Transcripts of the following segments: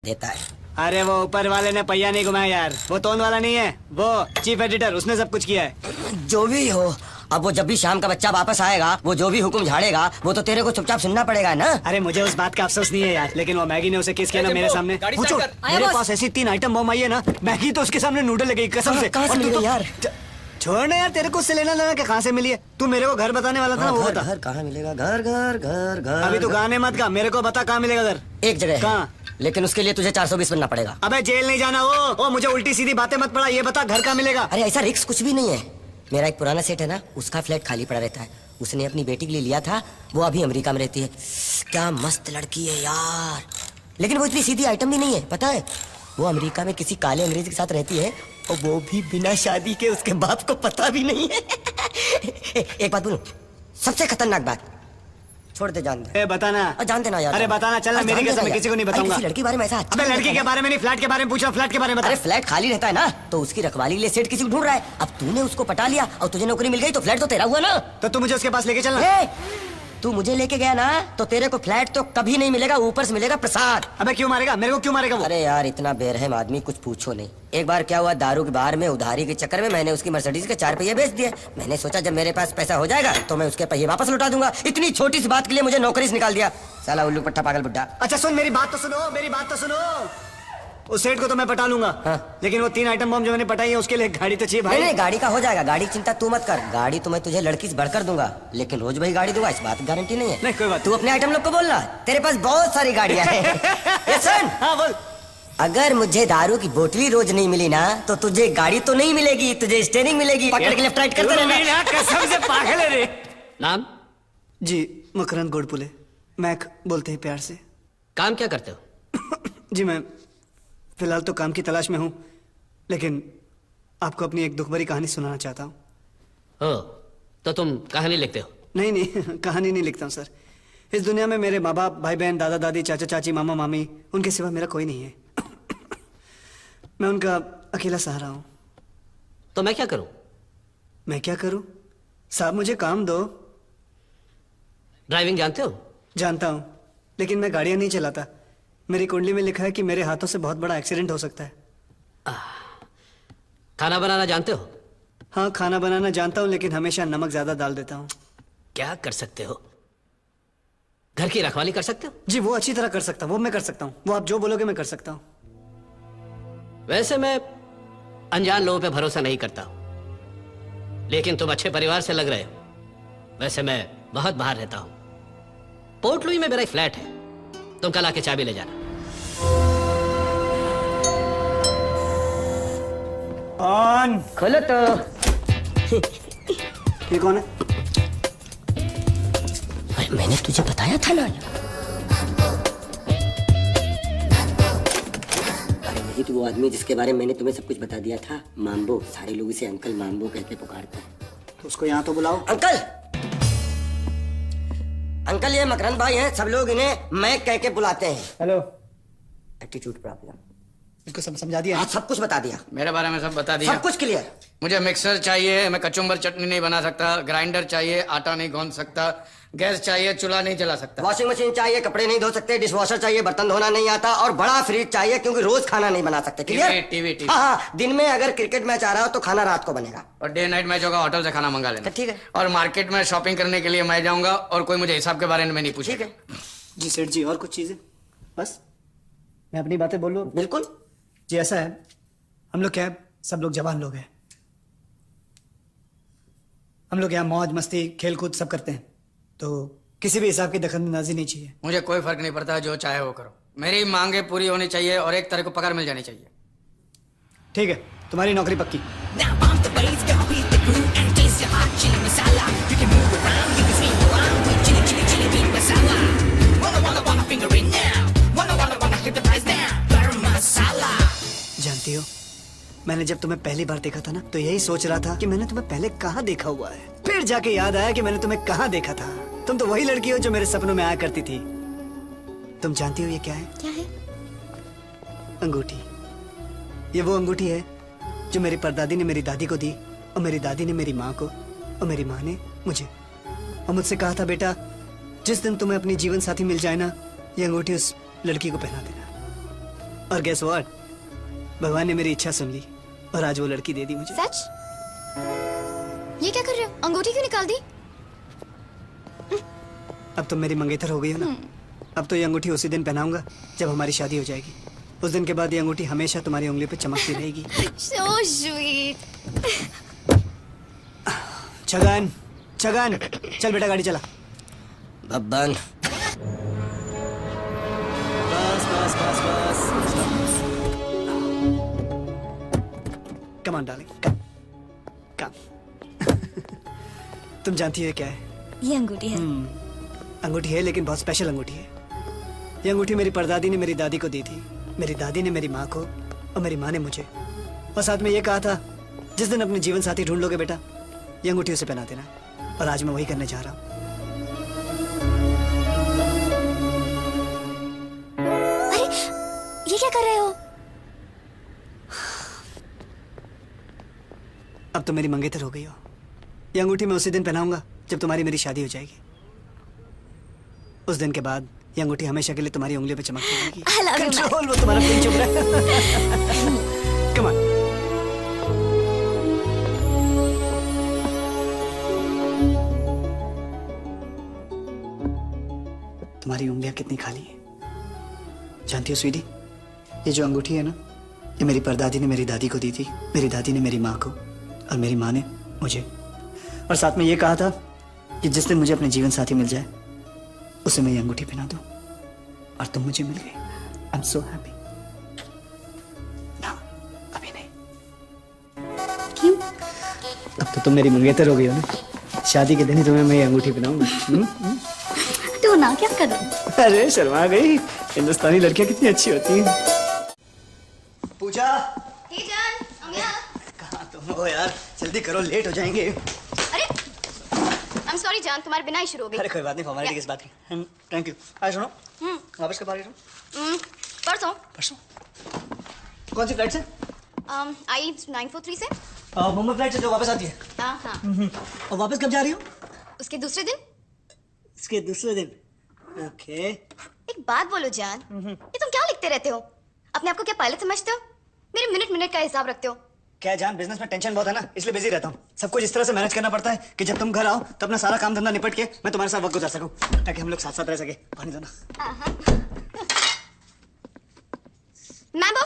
देता है। अरे वो ऊपर वाले ने पहिया नहीं घुमाया यार, वो तोन वाला नहीं है, वो चीफ एडिटर, उसने सब कुछ किया है। जो भी हो, अब वो जब भी शाम का बच्चा वापस आएगा, वो जो भी हुक्म झाड़ेगा वो तो तेरे को चुपचाप सुनना पड़ेगा ना। अरे मुझे उस बात का अफसोस नहीं है यार, लेकिन वो मैगी ने उसे किस किया ना मेरे सामने। पूछो, मेरे पास ऐसी 3 आइटम बम आई है ना, मैगी तो उसके सामने नूडल लगेगी कसम से। कहाँ से मिली यार? छोड़ ना यार, तेरे को उससे लेना लेना कि कहाँ से मिली है। तू मेरे को घर बताने वाला था ना, वो बता। घर कहाँ मिलेगा? घर घर घर घर। अभी तू गाने मत गा, मेरे को बता कहाँ मिलेगा घर। एक जगह कहाँ? लेकिन उसके लिए तुझे 420 बनना पड़ेगा। अबे जेल नहीं जाना। वो मुझे उल्टी सीधी बातें मत पड़ा, ये बता घर कहाँ मिलेगा। अरे ऐसा रिक्स कुछ भी नहीं है। मेरा एक पुराना सेट है ना, उसका फ्लैट खाली पड़ा रहता है। उसने अपनी बेटी के लिए लिया था, वो अभी अमेरिका में रहती है। क्या मस्त लड़की है यार, लेकिन वो इतनी सीधी आइटम भी नहीं है, पता है। वो अमेरिका में किसी काले अंग्रेज के साथ रहती है, और वो भी बिना शादी के। उसके बाप को पता भी नहीं है। एक बात बोलूं, सबसे खतरनाक बात, छोड़ दे, जान दे। बताना। जान देना यार। अरे बताना, चलना, मेरी कसम, मैं किसी को नहीं बताऊंगा। लड़की बारे में ऐसा। अबे लड़की के बारे में नहीं, फ्लैट के बारे में पूछा, फ्लैट के बारे में बता। अरे फ्लैट खाली रहता है ना, तो उसकी रखवाली के लिए सेठ किसी को ढूंढ रहा है। अब तूने उसको पटा लिया और तुझे नौकरी मिल गई, तो फ्लैट तो तेरा हुआ ना। तो तू मुझे उसके पास लेके चलना। तू मुझे लेके गया ना, तो तेरे को फ्लैट तो कभी नहीं मिलेगा, ऊपर से मिलेगा प्रसाद। अबे क्यों मारेगा मेरे को, क्यों मारेगा वो? अरे यार इतना बेरहम आदमी, कुछ पूछो नहीं। एक बार क्या हुआ, दारू के बार में उधारी के चक्कर में मैंने उसकी मर्सिडीज के 4 पहिए बेच दिए। मैंने सोचा जब मेरे पास पैसा हो जाएगा तो मैं उसके पहिए वापस लौटा दूंगा। इतनी छोटी सी बात के लिए मुझे नौकरी से निकाल दिया, साला उल्लू पट्टा पागल बुड्ढा। अच्छा सुन, मेरी बात तो सुनो, मेरी बात तो सुनो। उस सेठ को तो मैं पटा लूंगा। हाँ। लेकिन वो 3 आइटम बम जो मैंने पटाई है, उसके लिए गाड़ी तो चाहिए भाई। नहीं, गाड़ी का हो जाएगा, गाड़ी की चिंता तू मत कर। गाड़ी तो मैं तुझे लड़की से बढ़कर दूंगा, लेकिन रोज वही गाड़ी दूंगा, इस बात की गारंटी नहीं है। नहीं कोई बात। तू अपने आइटम लोग को बोलना, तेरे पास बहुत सारी गाड़ियां हैं। ये सुन। हाँ बोल। अगर मुझे दारू की बोतली रोज नहीं मिली ना, तो तुझे गाड़ी तो नहीं मिलेगी, तुझे स्टीयरिंग मिलेगी। पकड़ के लेफ्ट राइट करते रहना। कसम से पागल है रे। नाम? जी मकरंद गोडपुले, मैक बोलते हैं प्यार से। काम क्या करते हो? जी मैं फिलहाल तो काम की तलाश में हूँ, लेकिन आपको अपनी एक दुख भरी कहानी सुनाना चाहता हूँ। हो तो तुम कहानी लिखते हो? नहीं नहीं, कहानी नहीं लिखता हूँ सर। इस दुनिया में मेरे माँ बाप, भाई बहन, दादा दादी, चाचा चाची, मामा मामी, उनके सिवा मेरा कोई नहीं है। मैं उनका अकेला सहारा हूँ। तो मैं क्या करूं? मैं क्या करूँ साहब, मुझे काम दो। ड्राइविंग जानते हो? जानता हूँ, लेकिन मैं गाड़ियाँ नहीं चलाता। मेरी कुंडली में लिखा है कि मेरे हाथों से बहुत बड़ा एक्सीडेंट हो सकता है। खाना बनाना जानते हो? हाँ खाना बनाना जानता हूँ, लेकिन हमेशा नमक ज्यादा डाल देता हूँ। क्या कर सकते हो? घर की रखवाली कर सकते हो? जी वो अच्छी तरह कर सकता हूँ, वो मैं कर सकता हूँ। वो आप जो बोलोगे मैं कर सकता हूँ। वैसे मैं अनजान लोगों पे भरोसा नहीं करता, लेकिन तुम अच्छे परिवार से लग रहे हो। वैसे मैं बहुत बाहर रहता हूं, पोर्ट लुई में मेरा एक फ्लैट है। तुम कल आके चाबी ले जाना। कौन? खोलो तो। ये कौन है? अरे मैंने तुझे बताया था ना। अरे यही तो वो आदमी जिसके बारे में मैंने तुम्हें सब कुछ बता दिया था, माम्बो। सारे लोग इसे अंकल माम्बो कह के पुकारते हैं। तो उसको यहाँ तो बुलाओ। अंकल, अंकल ये मकरंद भाई हैं, सब लोग इन्हें मैं कह के बुलाते हैं। हेलो। Attitude problem. इसको सब समझा दिया? हाँ सब कुछ बता दिया, मेरे बारे में सब बता दिया, सब कुछ क्लियर। मुझे मिक्सर चाहिए, मैं कचुम्बर चटनी नहीं बना सकता। ग्राइंडर चाहिए, आटा नहीं गूंद सकता। गैस चाहिए, चूल्हा नहीं जला सकता। वॉशिंग मशीन चाहिए, कपड़े नहीं धो सकते। डिश वॉशर चाहिए, बर्तन धोना नहीं आता। और बड़ा फ्रिज चाहिए, क्योंकि रोज खाना नहीं बना सकते। क्लियर? टीवी। हाँ हाँ, दिन में अगर क्रिकेट मैच आ रहा हो तो खाना रात को बनेगा। और डे नाइट मैच होगा, होटल से खाना मंगा लेना। ठीक है। और मार्केट में शॉपिंग करने के लिए मैं जाऊंगा, और कोई मुझे हिसाब के बारे में नहीं पूछेगा। ठीक है जी सेठ जी, और कुछ चीजें? बस मैं अपनी बातें बोल लूँ? बिल्कुल जी ऐसा है, हम लोग क्या है, सब लोग जवान लोग हैं। हम लोग यहाँ मौज मस्ती खेल कूद सब करते हैं, तो किसी भी हिसाब की दखलंदाजी नहीं चाहिए। मुझे कोई फर्क नहीं पड़ता, जो चाहे वो करो। मेरी मांगे पूरी होनी चाहिए और एक तारीख को पगार मिल जानी चाहिए। ठीक है, तुम्हारी नौकरी पक्की। Now bump the bass, gonna beat the groove and taste your hot chili masala. You can move around, you can swing around with chili, chili, chili bean masala. Wanna finger it now. Wanna hit the price down. Garam masala. जानती हो, मैंने जब तुम्हें पहली बार देखा था ना, तो यही सोच रहा था कि मैंने तुम्हें पहले कहाँ देखा हुआ है। फिर जाके याद आया कि मैंने तुम्हें कहाँ देखा था। तुम तो वही लड़की हो जो मेरे सपनों में आया करती थी। तुम जानती हो ये क्या है? क्या है? अंगूठी। ये वो अंगूठी है जो मेरी परदादी ने मेरी दादी को दी, और मेरी दादी ने मेरी माँ को, और मेरी माँ ने मुझे। और मुझसे कहा था, बेटा जिस दिन तुम्हें अपनी जीवन साथी मिल जाए ना, ये अंगूठी उस लड़की को पहना देना। और गेस व्हाट, भगवान ने मेरी इच्छा सुन ली और आज वो लड़की दे दी मुझे। सच? ये क्या कर रहे हो? अंगूठी क्यों निकाल दी? अब तुम मेरी मंगेतर हो गई हो ना। अब तो ये अंगूठी उसी दिन पहनाऊंगा जब हमारी शादी हो जाएगी। उस दिन के बाद ये अंगूठी हमेशा तुम्हारी उंगली पे चमकती रहेगी। So sweet. छगन, छगन, चल बेटा गाड़ी चला। बब्बन, बस बस बस बस। कम ऑन डार्लिंग, कम कम। तुम जानती हो क्या है? ये अंगूठी है। अंगूठी है, लेकिन बहुत स्पेशल अंगूठी है। ये अंगूठी मेरी परदादी ने मेरी दादी को दी थी, मेरी दादी ने मेरी माँ को, और मेरी माँ ने मुझे। और साथ में ये कहा था, जिस दिन अपने जीवन साथी ढूंढ लोगे बेटा, ये अंगूठी उसे पहना देना। और आज मैं वही करने जा रहा हूँ। अरे ये क्या कर रहे हो? अब तो मेरी मंगेतर हो गई हो। ये अंगूठी मैं उसी दिन पहनाऊंगा जब तुम्हारी मेरी शादी हो जाएगी। उस दिन के बाद ये अंगूठी हमेशा के लिए तुम्हारी उंगलियों पे चमकती रहेगी। I love you, कंट्रोल, वो तुम्हारा पिन चुप रहा है। Come on. तुम्हारी उंगलियां कितनी खाली हैं जानती हो स्वीटी? ये जो अंगूठी है ना, ये मेरी परदादी ने मेरी दादी को दी थी, मेरी दादी ने मेरी माँ को, और मेरी माँ ने मुझे। और साथ में ये कहा था कि जिस दिन मुझे अपने जीवन साथी मिल जाए उसे मैं ये अंगूठी पहना दूं। और तुम मुझे मिल गई। I am so happy. ना, अभी नहीं। क्यों? अब तो तुम मेरी मंगेतर हो गई हो ना। शादी के दिन ही तुम्हें मैं ये अंगूठी पहनाऊंगा। तो ना क्या कर रहे हो? अरे शर्मा गई, हिंदुस्तानी लड़कियां कितनी अच्छी होती हैं। पूजा, हे जान, हम यहाँ। कहाँ तुम हो यार? जल्दी करो, लेट हो जाएंगे। अरे I'm sorry जान, तुम्हारे बिना ही शुरू हो गई। अरे कोई बात नहीं, फॉर्मेलिटी किस बात की। Thank you. आज सुनो, वापस कब आ रही हो? परसों। परसों? कौन सी फ्लाइट से? आई 943 से। मुंबई फ्लाइट से जो वापस आती है। हाँ। और वापस कब जा रही हो? उसके दूसरे दिन। इसके दूसरे दिन। ओके। एक बात बोलो जान, ये तुम क्या लिखते रहते हो? अपने आप को क्या पायलट समझते हो? मेरे मिनट मिनट का हिसाब रखते हो? क्या जान, बिजनेस में टेंशन बहुत है ना, इसलिए बिजी रहता हूँ। सब कुछ इस तरह से मैनेज करना पड़ता है कि जब तुम घर आओ तो अपना सारा काम धंधा निपट के मैं तुम्हारे साथ वक्त गुजार सकूं, ताकि हम लोग साथ साथ रह सके। पानी दो ना। मैंगो,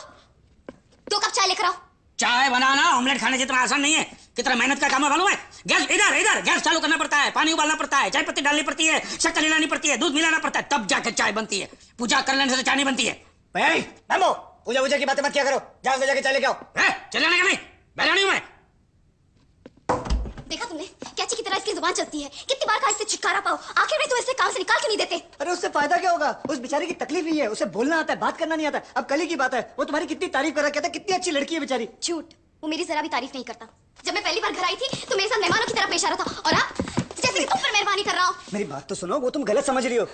2 कप चाय लेकर आओ। चाय बनाना ऑमलेट खाने जितना आसान नहीं है। कितना मेहनत का काम है मालूम है? गैस इधर इधर गैस चालू करना पड़ता है, पानी उबालना पड़ता है, चाय पत्ती डालनी पड़ती है, शक्कर मिलानी पड़ती है, दूध मिलाना पड़ता है, तब जाकर चाय बनती है। पूजा कर लेने से चाय नहीं बनती है। मैमो, पूजा वूजा की बातें मत किया करो, जाओ से जाके चाय लेके आओ। चले जाने का नहीं, बैठा नहीं हूं मैं। देखा तुमने कैची की तरह इसकी जुबान चलती है। कितनी बार कहा इससे छुटकारा पाओ, आखिर भी तो इसे काम से निकाल के नहीं देते। अरे उससे फायदा क्या होगा? उस बेचारी की तकलीफ नहीं है, उसे बोलना आता है, बात करना नहीं आता। अब कल ही की बात है, वो तुम्हारी कितनी तारीफ कर रहा, कहता कितनी अच्छी लड़की है बेचारी। झूठ, वो मेरी जरा भी तारीफ नहीं करता। जब मैं पहली बार घर आई थी तो मेरे साथ मेहमानों की तरह पेश आ रहा था, और आप जैसे कि तुम पर मेहरबानी कर रहा हूँ। मेरी बात तो सुनो, वो तुम गलत समझ रही हो।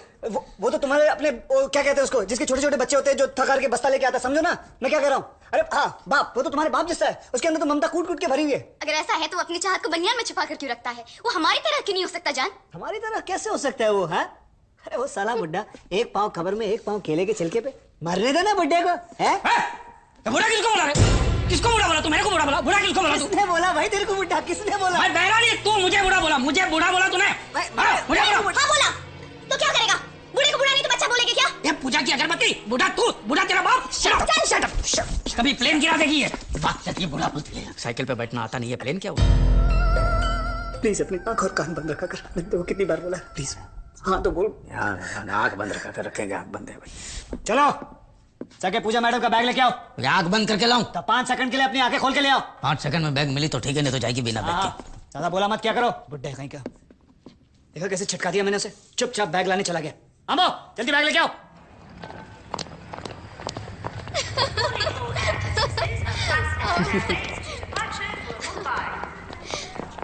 वो तो तुम्हारे अपने क्या कहते हैं उसको, जिसके छोटे छोटे बच्चे होते हैं, जो थका के बस्ता लेके आता है, समझो ना मैं क्या कह रहा हूँ। अरे हाँ, बाप, वो तो तुम्हारे बाप जैसा है, उसके अंदर तो ममता कूट कूट के भरी हुई है। अगर ऐसा है तो अपनी चाहत को बनियान में छुपा कर क्यों रखता है? वो हमारी तरह क्यों नहीं हो सकता जान? हमारी तरह कैसे हो सकता है वो? है अरे वो साला बुड्ढा, एक पाँव खबर में एक पाँव केले के छिलके पे। मरने देना बुड्ढे को। है तो बुढ़ा किसको बोला रे? किसको बुढ़ा बोला? तू मेरे को बुढ़ा बोला? बुढ़ा किसको बोला? तू किसने बोला भाई तेरे को बुड्ढा? किसने बोला? मैं बहरा नहीं, तू मुझे बुढ़ा बोला। मुझे बुढ़ा बोला तूने? हाँ बोला, तो क्या करेगा? बूढ़े को बुढ़ा नहीं तो बच्चा बोलेगा क्या? ये पूजा की अगरबत्ती, बुढ़ा तू, बुढ़ा तेरा बाप। Shut up. कभी प्लेन गिरा देखी है? बात करती है बुढ़ा बोलती है। साइकिल पे बैठना आता नहीं है, प्लेन क्या हुआ? प्लीज अपनी आंख और कान बंद रखा कर। मैंने तो कितनी बार बोला, प्लीज। हाँ तो बोल। यार आंख बंद रखा कर, रखेंगे आंख बंद है भाई। चलो जाके पूजा मैडम का बैग लेके आओ। आंख बंद करके लाऊं? तो 5 सेकंड के लिए अपनी आंखें खोल के ले आओ। 5 सेकंड में बैग मिली तो ठीक है, नहीं तो जाएगी बिना बैग के। ज्यादा बोला मत क्या करो, बुड्ढे कहीं का। देखो कैसे छटका दिया मैंने उसे। चुपचाप बैग लाने चला गया। अम्मो जल्दी बैग लेके आओ।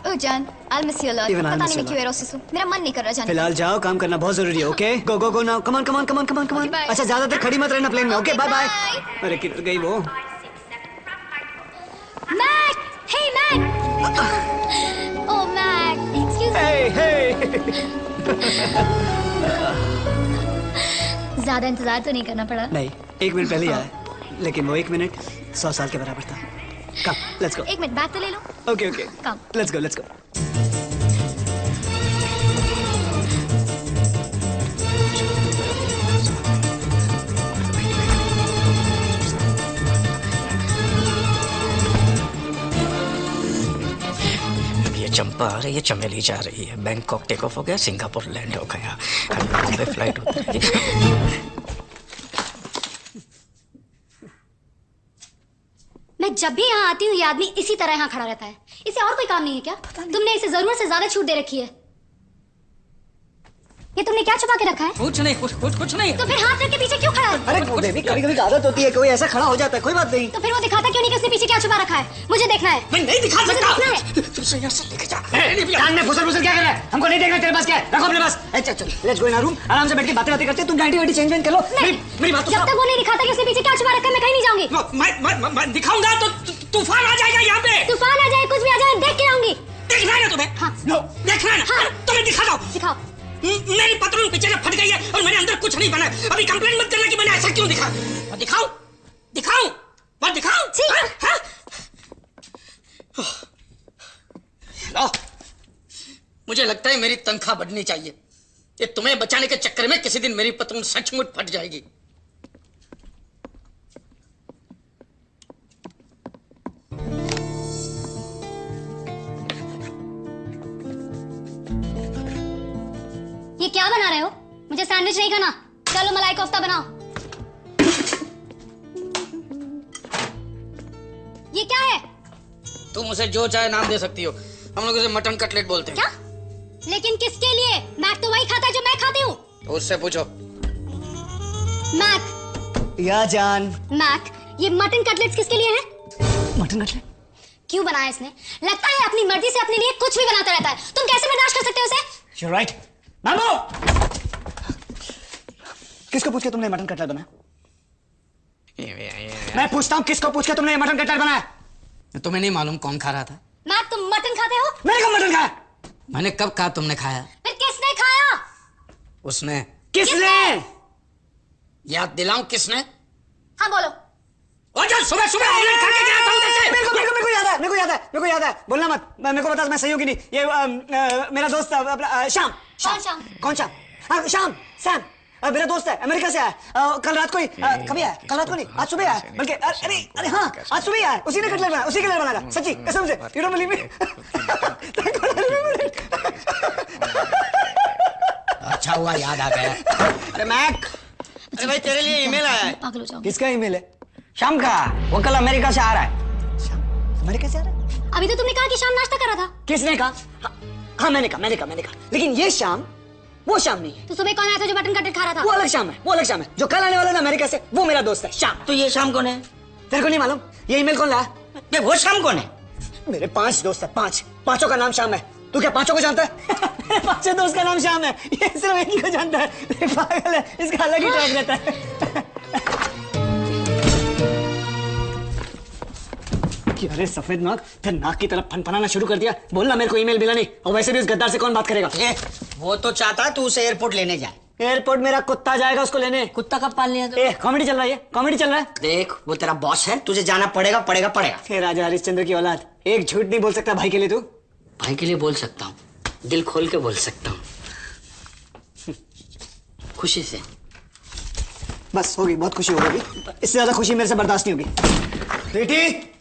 ओ जान, I'll miss you a lot। Even I'll पता miss नहीं मैं you a क्यों एरोसिस हूँ। मेरा मन नहीं कर रहा जाने का। फिलहाल जाओ, काम करना बहुत जरूरी है। Okay go go go now, come on come on come on come on come on. Okay, bye. अच्छा ज्यादा देर खड़ी मत रहना प्लेन में। Okay bye bye. Bye. अरे किधर गई वो? Mac, hey Mac. Oh Mac, excuse me. Hey hey. ज्यादा इंतजार तो नहीं करना पड़ा? नहीं, 1 मिनट पहले ही आया। लेकिन वो 1 मिनट 100 साल के बराबर था। Come, let's go. 1 minute bag तो ले लो। Okay okay, come. Let's go let's go. ये चंपा आ रही है, चमेली जा रही है, बैंकॉक टेक ऑफ हो गया, सिंगापुर लैंड हो गया, कल बॉम्बे फ्लाइट उतरेगी। मैं जब भी यहाँ आती हूँ ये आदमी इसी तरह यहाँ खड़ा रहता है। इसे और कोई काम नहीं है क्या? तुमने इसे जरूरत से ज्यादा छूट दे रखी है। ये तुमने क्या छुपा के रखा है? कुछ नहीं, कुछ नहीं। तो फिर हाथ रख के पीछे क्यों खड़ा है? अरे बेबी, कभी कभी आदत होती है, कोई ऐसा खड़ा हो जाता है, कोई बात नहीं। तो फिर वो दिखाता क्यों नहीं कि उसने पीछे क्या छुपा रखा है? मुझे देखना है। मैं नहीं दिखा मुझे सकता। देखना है। तुझे यहाँ से लेके जा। कान में फुसर क्या कर रहा है? हमको नहीं देखना तेरे पास क्या है, रखो अपने पास। अच्छा चल, लेट्स गो इन रूम, आराम से बैठ के बातें करते हैं। तुम गाड़ी वाड़ी चेंज कर लो। मेरी बात तो जब तक वो नहीं दिखाता कि उसने पीछे क्या छुपा रखा है मैं कहीं नहीं जाऊंगी। मैं दिखाऊंगा तो तूफान आ जाएगा यहाँ पे। तूफान आ जाए, कुछ भी आ जाए, देख के आऊंगी। देखना है ना तुम्हें? हाँ। देखना है ना? हाँ। तुम्हें दिखा दो। सिखाओ। मेरी पतलून पीछे से फट गई है और मेरे अंदर कुछ नहीं बना है। अभी कंप्लेंट मत करना कि मैंने ऐसा क्यों दिखा। मैं दिखाऊं? मैं दिखाऊं? जी। हाँ? लो, मुझे लगता है मेरी तनख्वाह बढ़नी चाहिए। ये तुम्हें बचाने के चक्कर में किसी दिन मेरी पतलून सचमुच फट जाएगी। ये क्या बना रहे हो? मुझे सैंडविच नहीं खाना। चलो मलाई कोफ्ता बनाओ। ये क्या है? तुम उसे जो चाहे नाम दे सकती हो। हम लोग उसे मटन कटलेट बोलते हैं। क्या? लेकिन किसके लिए? मैक तो वही खाता है जो मैं खाती हूँ। तो उससे पूछो। मैक, या जान, मैक, ये मटन कटलेट्स किसके लिए है? मटन कटलेट क्यों बनाया इसने? लगता है अपनी मर्जी से अपने लिए कुछ भी बनाता रहता है। तुम कैसे बर्दाश्त कर सकते हो उसे? You right. मामू, किसको पूछ के तुमने मटन कटलेट बनाया? मैं पूछता हूँ, किसको पूछ के तुमने ये मटन कटलेट बनाया? तुम्हें नहीं मालूम कौन खा रहा था? मैक, तुम मटन खाते हो? मैंने कब मटन खाया? मैंने कब कहा तुमने खाया? फिर किसने खाया? उसने। किसने? याद दिलाऊं किसने? हाँ बोलो। और जो सुबह सुबह ऑमलेट खा के गया था उधर से। मेरे को याद है। बोलना मत, मेरे को बता, मैं सही हूँ कि नहीं। ये मेरा दोस्त श्याम। कौन श्याम? कौन श्याम? हाँ, श्याम, सैम, मेरा दोस्त है, अमेरिका से आया। कल रात को ही, कभी आया? कल रात को नहीं, आज सुबह आया। बल्कि अरे हाँ, आज सुबह ही आया। उसी ने कटलेट बनाया, उसी के लिए बनाया था, सच्ची कसम से। You don't believe me? अच्छा हुआ याद आ गया। अरे मैक, अरे भाई तेरे लिए ईमेल आया है। पागल हो जाओ। किसका ईमेल है? शाम का, वो कल अमेरिका से आ रहा है। श्याम अमेरिका से आ रहा है? अभी तो तुमने कहा कि शाम नाश्ता कर रहा था। किसने कहा? हाँ मैंने कहा। लेकिन ये शाम वो शाम नहीं है। तो सुबह कौन आया था जो मटन कटलेट खा रहा था? वो अलग शाम है। जो कल आने वाला था अमेरिका से, वो मेरा दोस्त है श्याम। तो ये शाम कौन है? तेरे को नहीं मालूम? ये ईमेल कौन लाया? ये वो शाम कौन है? मेरे 5 दोस्त है, 5 पांचों का नाम श्याम है। तू क्या पांचों को जानता है? मेरे 5 दोस्त का नाम श्याम है, ये सिर्फ एक ही को जानता है। ये पागल है, इसका अलग ही ट्रैक रहता है। कि अरे सफेद नाक, फिर नाक की तरफ फनफनाना शुरू कर दिया। बोलना मेरे को ईमेल मिला नहीं, और वैसे भी उस गद्दार से कौन बात करेगा? वो तो चाहता तू उसे एयरपोर्ट लेने जाए। एयरपोर्ट मेरा कुत्ता जाएगा उसको लेने। कुत्ता कब पाल लिया? ए, कॉमेडी चल रहा है। देख, वो तेरा बॉस है, तुझे जाना पड़ेगा। हे राजा हरिश्चंद्र की औलाद, एक झूठ नहीं बोल सकता भाई के लिए तू? भाई के लिए बोल सकता हूँ, दिल खोल के बोल सकता हूँ, खुशी से। बस होगी, बहुत खुशी होगी। इससे ज्यादा खुशी मेरे से बर्दाश्त नहीं होगी। बेटी।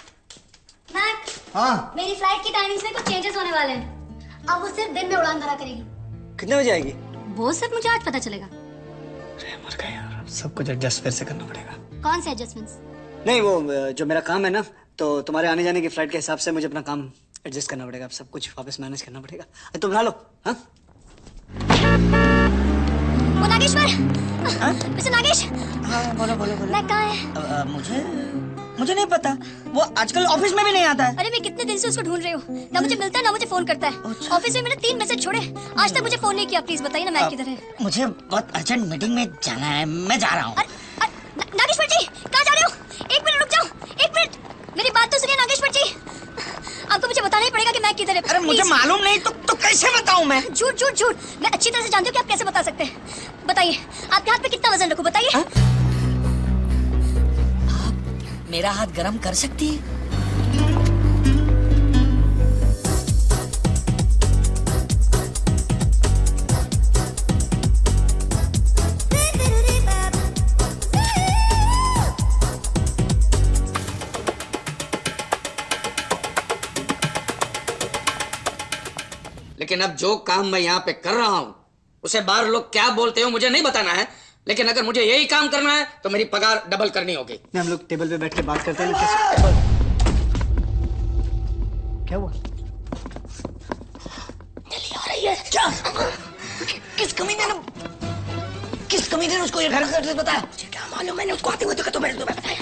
मैक, हाँ, मेरी फ्लाइट की टाइमिंग्स में कुछ चेंजेस होने वाले हैं। अब वो सिर्फ दिन में उड़ान भरा करेगी। कितने बजे आएगी? वो सिर्फ मुझे आज पता चलेगा। अरे मर गए यार, सब कुछ एडजस्ट फिर से करना पड़ेगा। कौन से एडजस्टमेंट्स? नहीं, वो जो मेरा काम है ना, तो तुम्हारे आने जाने की फ्लाइट के हिसाब से मुझे अपना काम एडजस्ट करना पड़ेगा। अब सब कुछ वापस मैनेज करना पड़ेगा। तुम ला लो। हाँ, वो नागेश्वर, मिस्टर नागेश। हाँ, बोलो। मैक कहाँ है? मुझे नहीं पता, वो आजकल ऑफिस में भी नहीं आता है। अरे मैं कितने दिन से उसको ढूंढ रही हूँ, ना मुझे मिलता है ना मुझे फोन करता है। ऑफिस में मैंने 3 मैसेज छोड़े, आज तक मुझे फोन नहीं किया। प्लीज बताइए ना मैक किधर है? मुझे बहुत अर्जेंट मीटिंग में जाना है, मैं जा रहा हूँ। नागेश्वर जी, कहाँ जा रहे हो? 1 मिनट रुक जाओ, 1 मिनट, मेरी बात तो सुनिए नागेश्वर जी। आपको मुझे बताना ही पड़ेगा कि मैक किधर है। अरे मुझे मालूम नहीं तो कैसे बताऊँ मैं? झूठ। मैं अच्छी तरह से जानती हूँ कि आप कैसे बता सकते हैं। बताइए, आपके हाथ में कितना वजन रखूं, बताइए। मेरा हाथ गरम कर सकती है? लेकिन अब जो काम मैं यहाँ पे कर रहा हूँ उसे बाहर लोग क्या बोलते हो मुझे नहीं बताना है, लेकिन अगर मुझे यही काम करना है तो मेरी पगार डबल करनी होगी। हम लोग टेबल पे बैठ के बात करते हैं ना। क्या हुआ? दिल्ली आ रही है क्या? किस कमीने ने उसको ये घर का एड्रेस बताया? मुझे क्या मालूम, मैंने उसको आते हुए देखा तो मैंने तुम्हें बताया।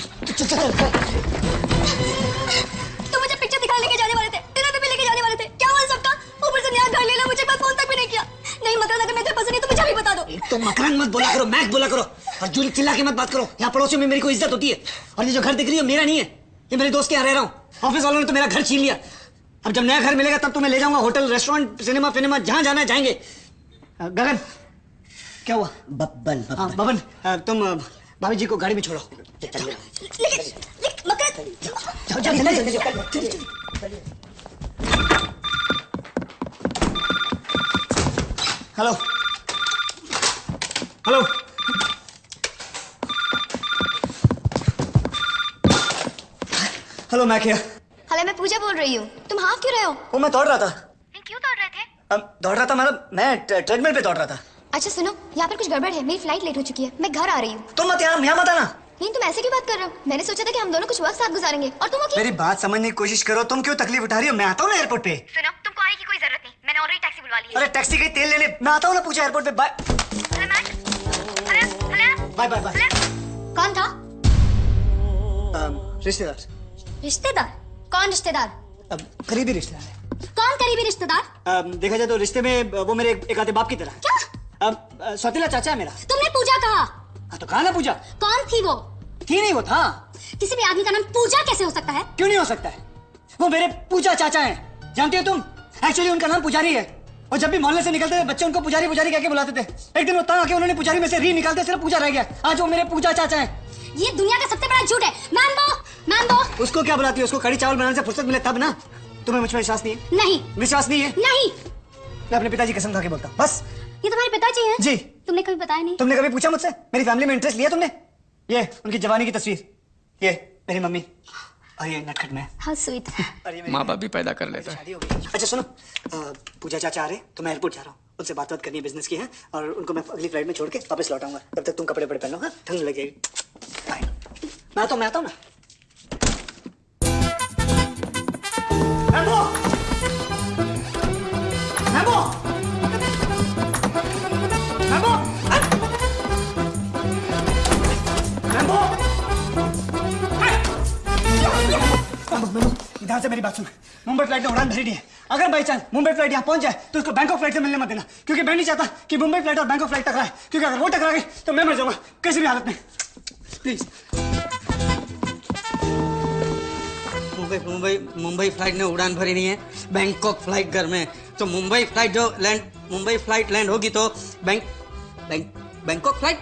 तुम मुझे पिक्चर दिखाने लेके जाने वाले थे, डिनर पे भी लेके जाने वाले थे, क्या हुआ सबका? ऊपर से नया घर लेना, मुझे फोन तक भी नहीं किया। नहीं मकरंद, अगर मैं तुम्हें पसंद नहीं तो मुझे भी बता दो। तो मकरंद मत बोला करो, मैक बोला करो, और जूली चिल्ला के मत बात करो। यहाँ पड़ोसियों में मेरी कोई इज्जत होती है, और ये जो घर दिख रही है मेरा नहीं है, ये मेरे दोस्त के यहाँ रह रहा हूँ। ऑफिस वालों ने तो मेरा घर छीन लिया। अब जब नया घर मिलेगा तब तुम्हें ले जाऊंगा, होटल, रेस्टोरेंट, सिनेमा, जहाँ जाना है जाएंगे। गगन, क्या हुआ? बबन, हाँ बबन, तुम भाभी जी को गाड़ी में छोड़ो। लेकिन मकरंद, जाओ जल्दी। हेलो हेलो, हेलो मैं क्या? हेलो, मैं पूजा बोल रही हूँ। तुम हाफ क्यों रहे हो? वो मैं दौड़ रहा था। क्यों दौड़ रहे थे? दौड़ रहा था मतलब मैं ट्रेडमिल पे दौड़ रहा था। अच्छा सुनो, यहाँ पर कुछ गड़बड़ है, मेरी फ्लाइट लेट हो चुकी है, मैं घर आ रही हूँ। तुम मत यहाँ मत आना। नहीं, तुम ऐसे क्यों बात कर रहे हो? मैंने सोचा था कि हम दोनों कुछ वक्त साथ गुजारेंगे, और तुम अकेले। मेरी बात समझने की कोशिश करो, तुम क्यों तकलीफ उठा रही हो? मैं आता हूँ ना एयरपोर्ट पे। सुनो, तुमको आने की कोई जरूरत नहीं, मैंने ऑलरेडी टैक्सी बुलवा ली है। अरे टैक्सी का तेल लेने मैं आता हूँ ना पूछा एयरपोर्ट पे। Bye bye bye bye. कौन था? रिश्तेदार। रिश्तेदार? कौन रिश्तेदार? करीबी रिश्तेदार है। कौन करीबी रिश्तेदार? देखा जाए तो रिश्ते में वो मेरे एक आधे बाप की तरह है। क्या? सौतेला चाचा है मेरा। तुमने पूजा कहा। हाँ तो कहा ना पूजा। कौन थी वो? थी नहीं, वो था। किसी भी आदमी का नाम पूजा कैसे हो सकता है? क्यों नहीं हो सकता है? वो मेरे पूजा चाचा हैं, जानती हो तुम? एक्चुअली उनका नाम पुजारी है, और जब भी मोहल्ले से निकलते थे बच्चे उनको पुजारी पुजारी कह के बुलाते थे। एक दिन वो तंग आके उन्होंने पुजारी में से री निकालते, सिर्फ पूजा रह गया। आज वो मेरे पूजा चाचा हैं। ये दुनिया का सबसे बड़ा झूठ है। मैंगो। उसको क्या बुलाती है? उसको कड़ी चावल बनाने से फुर्सत मिले तब ना। तुम्हें मुझ पर विश्वास नहीं है? नहीं। विश्वास नहीं है? नहीं। मैं अपने पिताजी कसम खा के बोलता हूँ, बस। ये तुम्हारे पिताजी हैं? जी। तुमने कभी बताया नहीं? तुमने कभी पूछा मुझसे? मेरी फैमिली में इंटरेस्ट लिया तुमने? ये उनकी जवानी की तस्वीर, ये मेरी मम्मी, और ये नटखट में। How sweet. माँ बाप भी पैदा कर लेता है। शादी हो गई। अच्छा सुनो, पूजा चाचा आ रहे, तो मैं एयरपोर्ट जा रहा हूँ, उनसे बात करनी है बिजनेस की है, और उनको मैं अगली फ्लाइट में छोड़ के वापस लौट आऊंगा। तब तक तुम कपड़े पहन लो, हाँ? ठंड लगेगी। बाय। मैं आता हूँ ना। मैम्बो! मैम्बो! मैम्बो! मैम्बो! ध्यान से मेरी बात सुन। मुंबई फ्लाइट ने उड़ान भरी है। अगर बाई चांस मुंबई फ्लाइट यहाँ पहुंच जाए तो उसको बैंकॉक फ्लाइट से मिलने मत देना, क्योंकि मैं नहीं चाहता कि मुंबई फ्लाइट और बैंकॉक फ्लाइट टकराए, क्योंकि अगर वो टकरा गई तो मैं मर जाऊंगा किसी भी हालत में। प्लीज। मुंबई फ्लाइट ने उड़ान भरी नहीं है, बैंकॉक फ्लाइट घर में। तो मुंबई फ्लाइट लैंड होगी तो बैंकॉक फ्लाइट